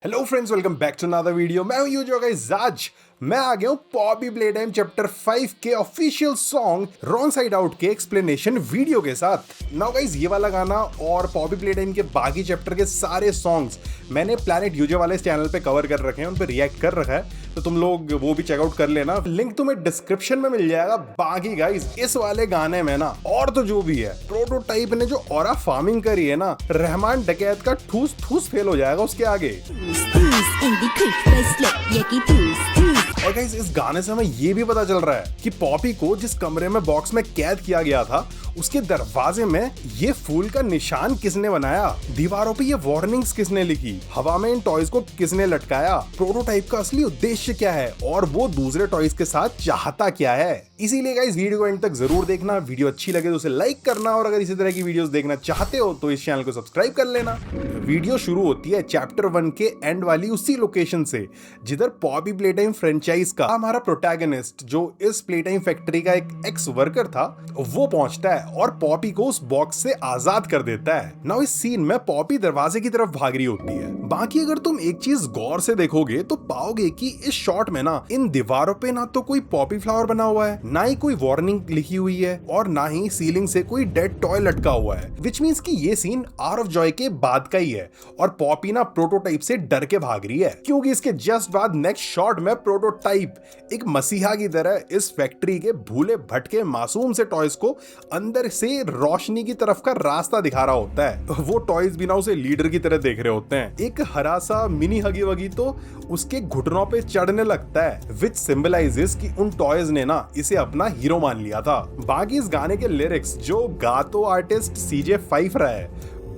Hello friends, welcome back to another video. मैं हूं यूजो guys. आज मैं आ गया हूं पॉपी प्लेटाइम चैप्टर 5 के official song wrong side out के एक्सप्लेनेशन वीडियो के साथ। नाउ गाइस, ये वाला गाना और पॉपी प्लेटाइम के बाकी चैप्टर के सारे सॉन्ग्स मैंने प्लैनेट यूजो वाले चैनल पे कवर कर रखे हैं, उन पे रिएक्ट कर रखा है, तो तुम लोग वो भी चेकआउट कर लेना। लिंक तुम्हें डिस्क्रिप्शन में मिल जाएगा। बाकी गाइस, इस वाले गाने में ना और तो जो भी है, प्रोटोटाइप ने जो ऑरा फार्मिंग करी है ना, रहमान डकैत का ठूस ठूस फेल हो जाएगा उसके आगे। और गाइस, इस गाने से हमें ये भी पता चल रहा है कि पॉपी को जिस कमरे में बॉक्स में कैद किया गया था, उसके दरवाजे में ये फूल का निशान किसने बनाया, दीवारों पे ये वार्निंग्स किसने लिखी, हवा में इन टॉयज को किसने लटकाया, प्रोटोटाइप का असली उद्देश्य क्या है और वो दूसरे टॉयज के साथ चाहता क्या है। इसीलिए गाइस, वीडियो को एंड तक जरूर देखना। वीडियो अच्छी लगे तो उसे लाइक करना, और अगर इसी तरह की वीडियोस देखना चाहते हो तो इस चैनल को सब्सक्राइब कर लेना। वीडियो शुरू होती है चैप्टर 1 के एंड वाली उसी लोकेशन से जिधर पॉपी प्लेटाइम फ्रेंचाइज का हमारा प्रोटैगनिस्ट, जो इस प्लेटाइम फैक्ट्री का एक एक्स वर्कर था, वो पहुंचता है और पॉपी को उस बॉक्स से आजाद कर देता है। नाउ इस सीन में पॉपी दरवाजे की तरफ भाग रही होती है। बाकी अगर तुम एक चीज गौर से देखोगे तो पाओगे कि इस शॉट में ना इन दीवारों पे ना तो कोई पॉपी फ्लावर बना हुआ है, ना ही कोई वार्निंग लिखी हुई है, और ना ही सीलिंग से कोई डेड टॉय लटका हुआ है। विच मीन्स कि ये सीन आर ऑफ जॉय के बाद का ही है और पॉपी ना प्रोटोटाइप से डर के भाग रही है, क्योंकि इसके जस्ट बाद नेक्स्ट शॉट में प्रोटोटाइप एक मसीहा की तरह इस फैक्ट्री के भूले भटके मासूम से टॉयज को अंदर से रोशनी की तरफ का रास्ता दिखा रहा होता है। वो टॉयज बिना उसे लीडर की तरह देख रहे होते हैं। एक हरा सा मिनी हगी वगी तो उसके घुटनों पे चढ़ने लगता है, विच सिंबलाइजेस कि उन टॉयज ने ना इसे अपना हीरो मान लिया था। बाकी इस गाने के लिरिक्स जो गा तो आर्टिस्ट CJ फाइफर है,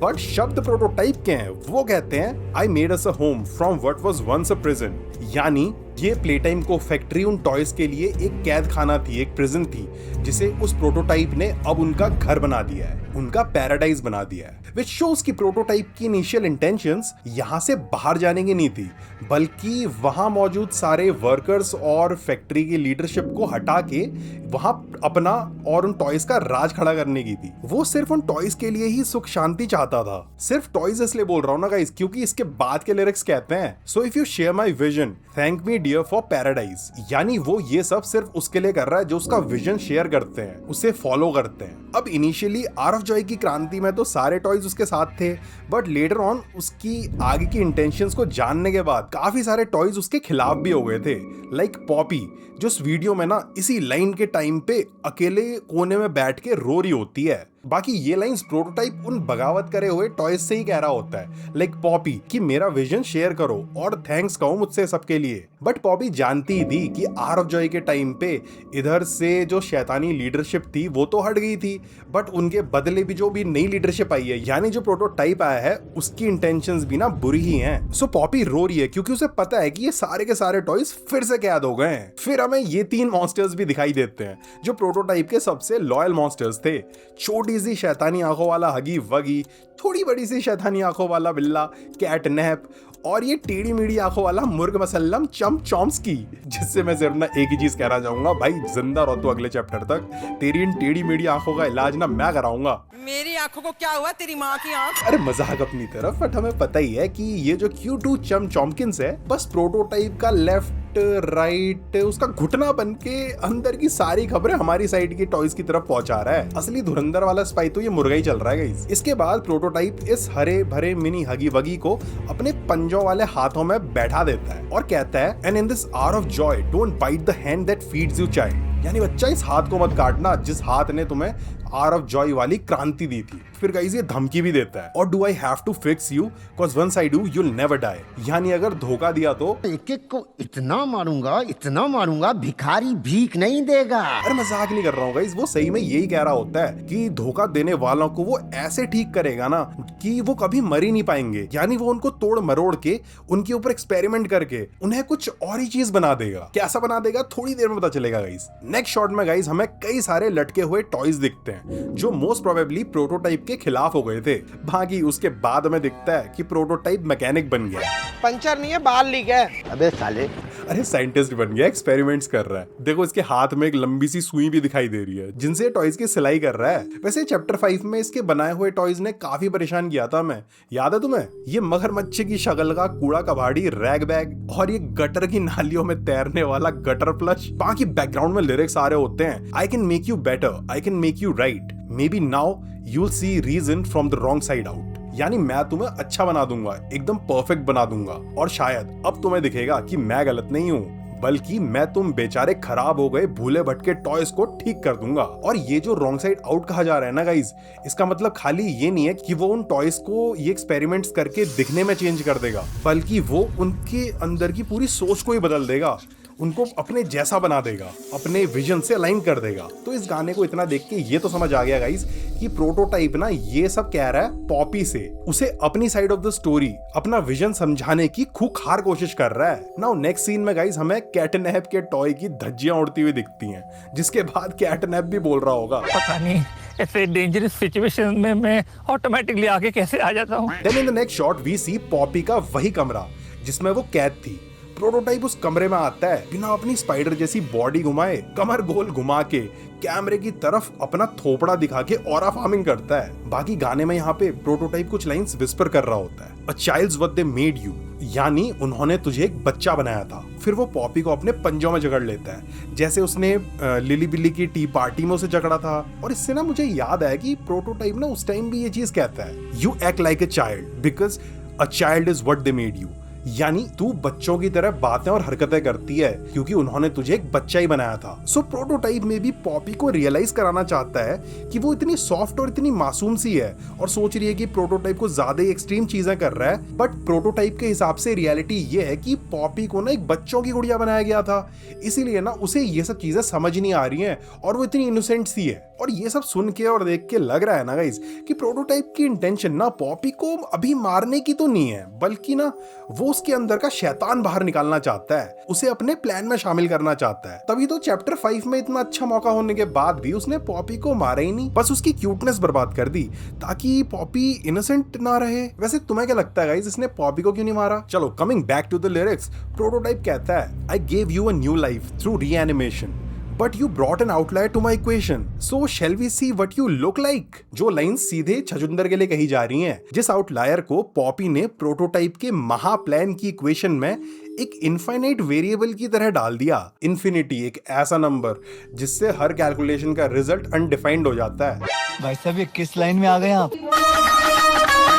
बट शब्द प्रोटोटाइप के हैं। वो कहते हैं, I made us a home from what was once a prison, यानी ये प्लेटाइम को फैक्ट्री उन टॉयज के लिए एक कैद खाना थी, एक प्रिजन थी, जिसे उस प्रोटोटाइप ने अब उनका घर बना दिया है, उनका पैराडाइज बना दिया है। विच शोज की प्रोटोटाइप की इनिशियल इंटेंशंस यहाँ से बाहर जाने की नहीं थी, बल्कि वहां मौजूद सारे वर्कर्स और फैक्ट्री की लीडरशिप को हटा के वहां अपना और उन टॉयज का राज खड़ा करने की थी। वो सिर्फ उन टॉयज के लिए ही सुख शांति चाहता था। सिर्फ टॉयज इसलिए बोल रहा हूं ना गाइस, क्योंकि इसके बाद के लिरिक्स कहते हैं, so if you share my vision thank me dear for paradise, यानी वो ये सब सिर्फ उसके लिए कर रहा है जो उसका विजन शेयर करते हैं, उसे फॉलो करते हैं। अब इनिशियली आर ऑफ जॉय की क्रांति में तो सारे टॉयज उसके साथ थे, बट लेटर ऑन उसकी आगे की इंटेंशंस को जानने के बाद काफी सारे टॉयज उसके खिलाफ भी हो गए थे। लाइक पॉपी, जो इस वीडियो में ना इसी लाइन के टाइम पे अकेले कोने में बैठ के रो रही होती है। बाकी ये लाइंस प्रोटोटाइप उन बगावत करे हुए टॉयज से ही कह रहा होता है, लाइक पॉपी कि मेरा विजन शेयर करो और थैंक्स कहो मुझसे सबके लिए। बट पॉपी जानती ही थी कि आर ऑफ जॉय के टाइम पे इधर से जो शैतानी लीडरशिप थी वो तो हट गई थी, बट उनके बदले भी जो भी नई लीडरशिप आई है, यानी जो प्रोटोटाइप आया है, उसकी इंटेंशंस भी ना बुरी ही हैं। सो पॉपी रो रही है क्योंकि उसे पता है कि ये सारे के सारे टॉयज फिर से कैद हो गए हैं। फिर हमें ये 3 मॉन्स्टर्स भी दिखाई देते हैं जो प्रोटोटाइप के सबसे लॉयल मॉन्स्टर्स थे। छोटी सी शैतानी आंखों वाला हगी वगी, थोड़ी बड़ी सी शैतानी आंखों वाला बिल्ला कैटनैप, और ये टेढ़ी मेढ़ी आंखों वाला मुर्ग मसल्लम चम्प चॉम्स्की, जिससे मैं सिर्फ ना एक ही चीज कहना चाहूंगा, भाई जिंदा रहो तो अगले चैप्टर तक। तेरी इन टेढ़ी मेढ़ी आंखों का इलाज ना मैं कराऊंगा। मेरी आंखों को क्या हुआ, तेरी माँ की आंख? अरे मजाक अपनी तरफ, बट हमें पता ही है कि ये जो Q2 चम चॉम्किंस है, बस प्रोटोटाइप का लेफ्ट राइट उसका घुटना बन के अंदर की सारी खबरें हमारी साइड की टॉयज की तरफ पहुंचा रहा है। असली धुरंधर वाला स्पाई तो ये मुर्गा ही चल रहा है गाइस। इसके बाद प्रोटोटाइप इस हरे भरे मिनी हगी वगी को अपने पंजों वाले हाथों में बैठा देता है और कहता है, and in this hour of Joy don't bite the hand that feeds you child, यानी बच्चा इस हाथ को मत काटना जिस हाथ ने तुम्हें आर ऑफ जॉय वाली क्रांति दी थी। फिर गाइस ये धमकी भी देता है, और do I have to fix you because once I do you'll never die, यानी अगर धोखा दिया तो एक एक को इतना मारूंगा भिखारी भीख नहीं देगा। अरे मजाक नहीं कर रहा हूँ गाइस, वो सही में यही कह रहा होता है कि धोखा देने वालों को वो ऐसे ठीक करेगा ना कि वो कभी मर ही नहीं पाएंगे, यानी वो उनको तोड़ मरोड़ के उनके ऊपर एक्सपेरिमेंट करके उन्हें कुछ और ही चीज बना देगा। कैसा बना देगा थोड़ी देर में पता चलेगा गाइस। नेक्स्ट शॉट में गाइस हमें कई सारे लटके हुए टॉयज दिखते हैं जो मोस्ट प्रोबेबली प्रोटोटाइप के खिलाफ हो गए थे। बाकी उसके बाद हमें दिखता है कि प्रोटोटाइप मैकेनिक बन गया। पंचर नहीं है, बाल लीक है। अबे साले, अरे साइंटिस्ट बन गया, एक्सपेरिमेंट्स कर रहा है। देखो इसके हाथ में एक लंबी सी सुई भी दिखाई दे रही है जिनसे टॉयज की सिलाई कर रहा है। वैसे चैप्टर 5 में इसके बनाए हुए टॉयज ने काफी परेशान किया था मैं, याद है तुम्हें? ये मगरमच्छ की शक्ल का कूड़ा कबाड़ी रैग बैग और ये गटर की नालियों में तैरने वाला गटर फ्लश। बाकी बैकग्राउंड में लिरिक्स आ रहे होते हैं, I can make you better, I can make you right, may be now you'll see reason from the wrong side out. यानी मैं तुम्हें अच्छा बना दूंगा, एकदम परफेक्ट बना दूंगा, और शायद अब तुम्हें दिखेगा कि मैं गलत नहीं हूँ, बल्कि मैं तुम बेचारे खराब हो गए भूले भटके टॉयज को ठीक कर दूंगा। और ये जो रॉन्ग साइड आउट कहा जा रहा है ना गाइज, इसका मतलब खाली ये नहीं है कि वो उन टॉयज को ये एक्सपेरिमेंट्स करके दिखने में चेंज कर देगा, बल्कि वो उनके अंदर की पूरी सोच को ही बदल देगा, उनको अपने जैसा बना देगा, अपने विजन से अलाइन कर देगा। तो इस गाने को इतना देख के ये तो समझ आ गया गाइस कि प्रोटोटाइप ना ये सब कह रहा है पॉपी से, उसे अपनी साइड ऑफ द स्टोरी, अपना विजन समझाने की खूंखार कोशिश कर रहा है। नाउ नेक्स्ट सीन में गाइस हमें कैटनैप के टॉय की धज्जियां उड़ती हुई दिखती हैं, जिसके बाद कैटनैप भी बोल रहा होगा, पता नहीं ऐसे डेंजरस सिचुएशन में मैं ऑटोमेटिकली आगे कैसे आ जाता हूँ। Then in the next shot we C Poppy का वही कमरा जिसमें वो कैद थी। प्रोटोटाइप उस कमरे में आता है, बिना अपनी स्पाइडर जैसी बॉडी घुमाए, कमर गोल घुमा के कैमरे की तरफ अपना थोपड़ा दिखा के ऑरा फार्मिंग करता है। बाकी गाने में यहाँ पे प्रोटोटाइप कुछ लाइंस विस्पर कर रहा होता है, अ child's what they made you, यानी उन्होंने तुझे एक बच्चा बनाया था। फिर वो पॉपी को अपने पंजों में जकड़ लेता है, जैसे उसने लिली बिल्ली की टी पार्टी में उसे जकड़ा था। और इससे ना मुझे याद आया कि प्रोटोटाइप ना उस टाइम भी ये चीज कहता है, you act like a child because a child is what they made you, यानी तू बच्चों की तरह बातें और हरकतें करती है क्योंकि उन्होंने तुझे एक बच्चा ही बनाया था। सो प्रोटोटाइप में भी पॉपी को रियलाइज कराना चाहता है कि वो इतनी सॉफ्ट और इतनी मासूम सी है और सोच रही है कि प्रोटोटाइप को ज्यादा ही एक्सट्रीम चीजें कर रहा है। बट प्रोटोटाइप के हिसाब से रियलिटी ये है कि पॉपी को ना एक बच्चों की गुड़िया बनाया गया था, इसीलिए ना उसे ये सब चीजें समझ नहीं आ रही हैं और वो इतनी इनोसेंट सी है। और ये सब सुन के और देख के लग रहा है ना गाइस कि प्रोटोटाइप की इंटेंशन ना पॉपी को अभी मारने की तो नहीं है, बल्कि ना वो उसके अंदर का शैतान बाहर निकालना चाहता है, उसे अपने प्लान में शामिल करना चाहता है। तभी तो चैप्टर 5 में इतना अच्छा मौका होने के बाद भी उसने पॉपी को मारा ही नहीं, बस उसकी क्यूटनेस बर्बाद कर दी ताकि पॉपी इनोसेंट ना रहे। वैसे तुम्हें क्या लगता है गाइस, इसने पॉपी को क्यों नहीं मारा? चलो coming back to the lyrics, prototype कहता है, I gave you a new life through reanimation but you brought an outlier to my equation. So shall we see what you look like? जो line सीधे छजुंदर के लिए कही जा रही हैं, जिस आउटलायर को पॉपी ने प्रोटोटाइप के महा प्लान की इक्वेशन में एक इनफाइनाइट वेरिएबल की तरह डाल दिया। इन्फिनिटी एक ऐसा नंबर जिससे हर कैलकुलेशन का रिजल्ट अनडिफाइंड हो जाता है। भाई साहब ये किस लाइन में आ गए आप?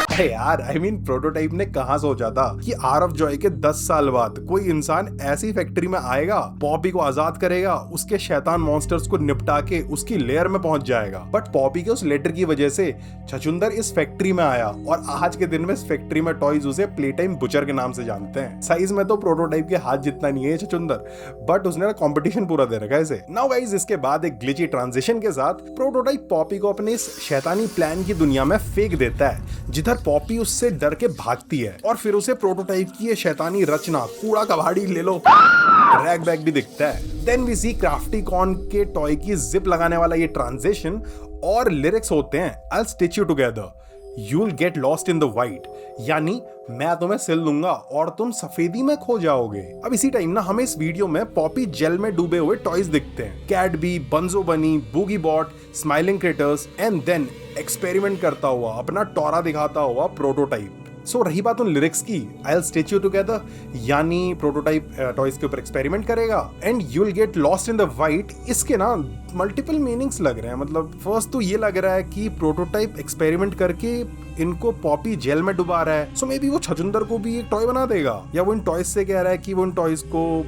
अरे यार आई मीन प्रोटोटाइप ने कहां सोचा था कि आर ऑफ जॉय के 10 साल बाद कोई इंसान ऐसी फैक्ट्री में आएगा, पॉपी को आजाद करेगा, उसके शैतान मॉन्स्टर्स को निपटा के उसकी लेयर में पहुंच जाएगा। बट पॉपी के उस लेटर की वजह से छछुंदर इस फैक्ट्री में आया और आज के दिन में इस फैक्ट्री में टॉयज उसे प्ले टाइम बुचर के नाम से जानते हैं। साइज में तो प्रोटोटाइप के हाथ जितना नहीं है छछुंदर, बट उसने कंपटीशन पूरा दे रखा है इसे। नाउ गाइस इसके बाद एक ग्लिची ट्रांजिशन के साथ प्रोटोटाइप पॉपी को अपने इस शैतानी प्लान की दुनिया में फेंक देता है, जिधर पॉपी उससे डर के भागती है और फिर उसे प्रोटोटाइप की ये शैतानी रचना कूड़ा कबाड़ी ले लो रैग बैग भी दिखता है। Then we see crafty corn के टॉय की जिप लगाने वाला ये ट्रांजिशन और लिरिक्स होते हैं, I stitch you together, you'll get lost in the white, यानी मैं तुम्हें सिल दूंगा और तुम सफेदी में खो जाओगे। अब इसी टाइम ना हमें इस वीडियो में पॉपी जेल में डूबे हुए टॉयज दिखते हैं, कैडबी, बंजो बनी, boogie bot, smiling critters, and then experiment करता हुआ अपना टोरा दिखाता हुआ प्रोटोटाइप। सो रही बात उन लिरिक्स की, I will stitch you together, यानी प्रोटोटाइप टॉयज के ऊपर एक्सपेरिमेंट करेगा, and you will get lost in the white. इसके ना मल्टीपल मीनिंग्स लग रहे हैं। मतलब फर्स्ट तो ये लग रहा है कि प्रोटोटाइप एक्सपेरिमेंट करके इनको पॉपी जेल में डुबा रहा है, सो मे बी वो छजुंदर को भी एक टॉय बना देगा, या वो इन टॉयज से कह रहा है कि वो इन टॉयज को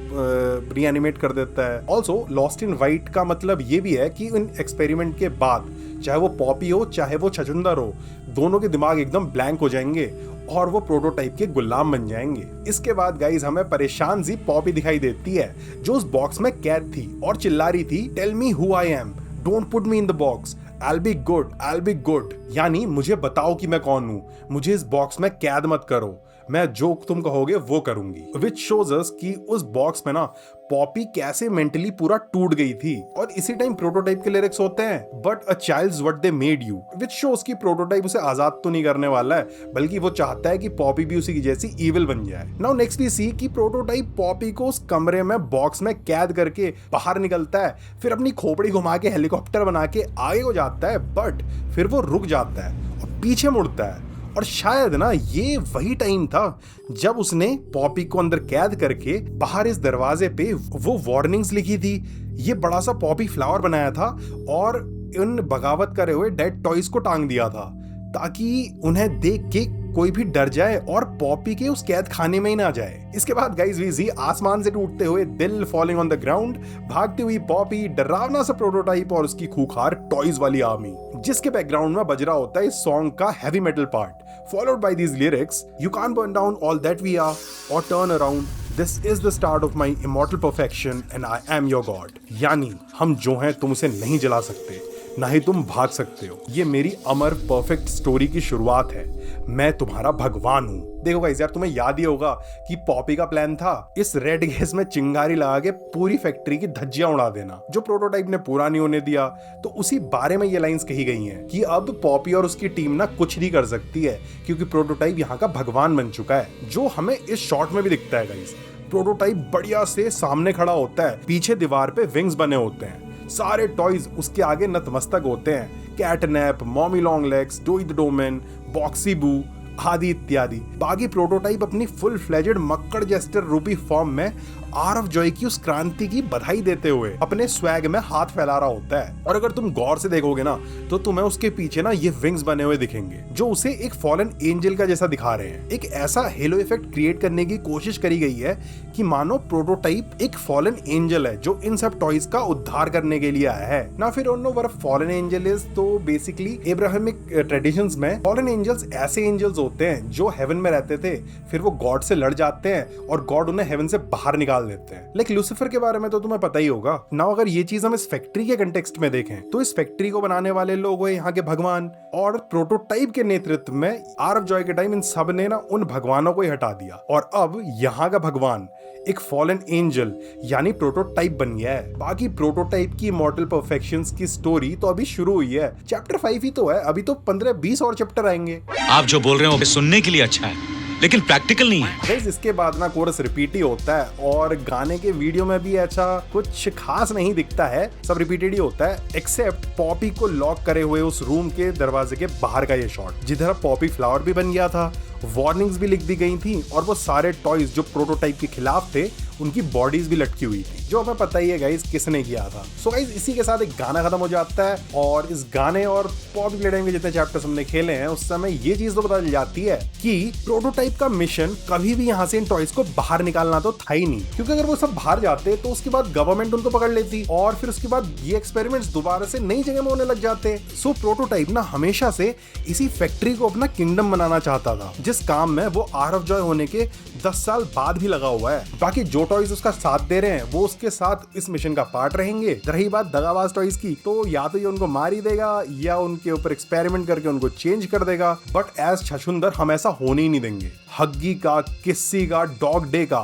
रीएनिमेट कर देता है। ऑल्सो लॉस्ट इन वाइट का मतलब ये भी है कि इन एक्सपेरिमेंट के बाद चाहे वो पॉपी हो चाहे वो छजुंदर हो, दोनों के दिमाग एकदम ब्लैंक हो जाएंगे और वो प्रोटोटाइप के गुलाम बन जाएंगे। इसके बाद गाइस हमें परेशान सी पॉपी दिखाई देती है जो उस बॉक्स में कैद थी और चिल्ला रही थी, tell me who I am, don't put me in the box, I'll be good, I'll be good, यानी मुझे बताओ कि मैं कौन हूं, मुझे इस बॉक्स में कैद मत करो, मैं जो तुम कहोगे वो करूंगी। विच शोज अस कि उस बॉक्स में ना पॉपी कैसे मेंटली पूरा टूट गई थी। और इसी टाइम प्रोटोटाइप के लिरिक्स होते हैं, but a child's what they made you, which shows की प्रोटोटाइप उसे आजाद तो नहीं करने वाला है, बल्कि वो चाहता है कि पॉपी भी उसी की जैसी इविल बन जाए। नाउ नेक्स्ट वी सी कि प्रोटोटाइप पॉपी को उस कमरे में बॉक्स में कैद करके बाहर निकलता है, फिर अपनी खोपड़ी घुमा के हेलीकॉप्टर बना के आगे को जाता है, बट फिर वो रुक जाता है और पीछे मुड़ता है। और शायद ना ये वही टाइम था जब उसने पॉपी को अंदर कैद करके बाहर इस दरवाजे पे वो वार्निंग्स लिखी थी। ये बड़ा सा पॉपी फ्लावर बनाया था और उन बगावत करे हुए डेड टॉयज को टांग दिया था, ताकि उन्हें देख के कोई भी डर जाए और पॉपी के उस कैद खाने में ही ना जाए। इसके बाद गाइस वी सी आसमान से टूटते हुए दिल फॉलिंग ऑन द ग्राउंड, भागती हुई पॉपी, डरावना सा प्रोटोटाइप और उसकी खूंखार टॉयज वाली आर्मी, जिसके बैकग्राउंड में बज रहा होता है इस सॉन्ग का heavy metal part, followed by these lyrics, you can't burn down all that we are or turn around. This is the start of my immortal perfection and I am your God. यानी हम जो हैं तुम उसे नहीं जला सकते, ना ही तुम भाग सकते हो। ये मेरी अमर परफेक्ट स्टोरी की शुरुआत है। मैं तुम्हारा भगवान हूँ। देखो गाइस यार, तुम्हें याद ही होगा कि पॉपी का प्लान था इस रेड गैस में चिंगारी लगा के पूरी फैक्ट्री की धज्जियां उड़ा देना, जो प्रोटोटाइप ने पूरा नहीं होने दिया। तो उसी बारे में ये लाइंस कही गई हैं कि अब पॉपी और उसकी टीम ना कुछ नहीं कर सकती है, क्योंकि प्रोटोटाइप यहाँ का भगवान बन चुका है, जो हमें इस शॉट में भी दिखता है गाइस। प्रोटोटाइप बढ़िया से सामने खड़ा होता है, पीछे दीवार पे विंग्स बने होते हैं, सारे टॉयज उसके आगे नतमस्तक होते हैं, CatNap, Mommy Long Legs, Doey the Doughman, Boxy Boo आदि इत्यादि। बाकी प्रोटोटाइप अपनी फुल फ्लेजेड मक्कड़ जेस्टर रूपी फॉर्म में आर ऑफ जॉय की उस क्रांति की बधाई देते हुए अपने स्वैग में हाथ फैला रहा होता है। और अगर तुम गौर से देखोगे ना तो तुम्हें उसके पीछे ना ये विंग्स बने हुए दिखेंगे, जो उसे एक फॉलन एंजल का जैसा दिखा रहे हैं। एक ऐसा हेलो इफेक्ट क्रिएट करने की कोशिश करी गई है कि मानो प्रोटोटाइप एक फॉलन एंजल है जो इन सब टॉयज का उद्धार करने के लिए आया है। ना फिर don't know what a fallen angel is. तो बेसिकली एब्राहमिक ट्रेडिशंस में फॉलन एंजल्स ऐसे एंजल्स होते हैं जो हेवन में रहते थे, फिर वो गॉड से लड़ जाते हैं और गॉड उन्हें हेवन से बाहर निकाल देते हैं। लाइक लूसीफर के बारे में तो तुम्हें पता ही होगा ना। अगर ये चीज हम इस फैक्ट्री के कंटेक्स्ट में देखें तो इस फैक्ट्री को बनाने वाले लोग हुए यहाँ के भगवान, और प्रोटोटाइप के नेतृत्व में आर ऑफ जॉय के टाइम इन सब ने ना उन भगवानों को ही हटा दिया, और अब यहाँ का भगवान एक फॉलन एंजल यानी प्रोटोटाइप बन गया है। बाकी प्रोटोटाइप की इमॉर्टल परफेक्शंस की स्टोरी तो अभी शुरू हुई है, चैप्टर 5 ही तो है, अभी तो 15-20 और चैप्टर आएंगे। आप जो बोल रहे हो सुनने के लिए अच्छा है, लेकिन प्रैक्टिकल नहीं है। गाइस इसके बाद ना कोरस रिपीट ही होता है, और गाने के वीडियो में भी ऐसा कुछ खास नहीं दिखता है, सब रिपीटेड ही होता है, एक्सेप्ट पॉपी को लॉक करे हुए उस रूम के दरवाजे के बाहर का ये शॉट, जिधर पॉपी फ्लावर भी बन गया था, वार्निंग्स भी लिख दी गई थी, और वो सारे टॉयज जो प्रोटोटाइप के खिलाफ थे उनकी बॉडीज भी लटकी हुई थी, जो हमें पता ही है गाइस किसने किया था। सो गाइस इसी के साथ एक गाना खत्म हो जाता है, और इस गाने और पॉपी प्लेटाइम के जितने चैप्टर्स हमने खेले हैं उस समय ये चीज तो पता चल जाती है कि प्रोटोटाइप का मिशन कभी भी यहाँ से इन टॉयज को बाहर निकालना तो था ही नहीं, क्योंकि अगर वो सब बाहर जाते तो उसके बाद गवर्नमेंट उनको पकड़ लेती और फिर उसके बाद ये एक्सपेरिमेंट्स दोबारा से नई जगह में होने लग जाते। सो प्रोटोटाइप ना हमेशा से इसी फैक्ट्री को अपना किंगडम बनाना चाहता था, जिस काम में वो आर ऑफ जॉय होने के 10 साल बाद भी लगा हुआ है। बाकी जो टॉयज उसका साथ दे रहे हैं वो उसके साथ इस मिशन का पार्ट रहेंगे। रही बात दगाबाज टॉयज की, तो या तो ये उनको मार ही देगा या उनके ऊपर एक्सपेरिमेंट करके उनको चेंज कर देगा, बट एज छछुंदर हम ऐसा होने ही नहीं देंगे। हग्गी का, किस्सी का, डॉग डे का,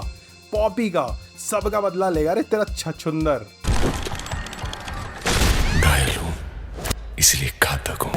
पॉपी का, सबका बदला लेगा रे तेरा छछुंदर। घायल हूं इसलिए घातक हूं।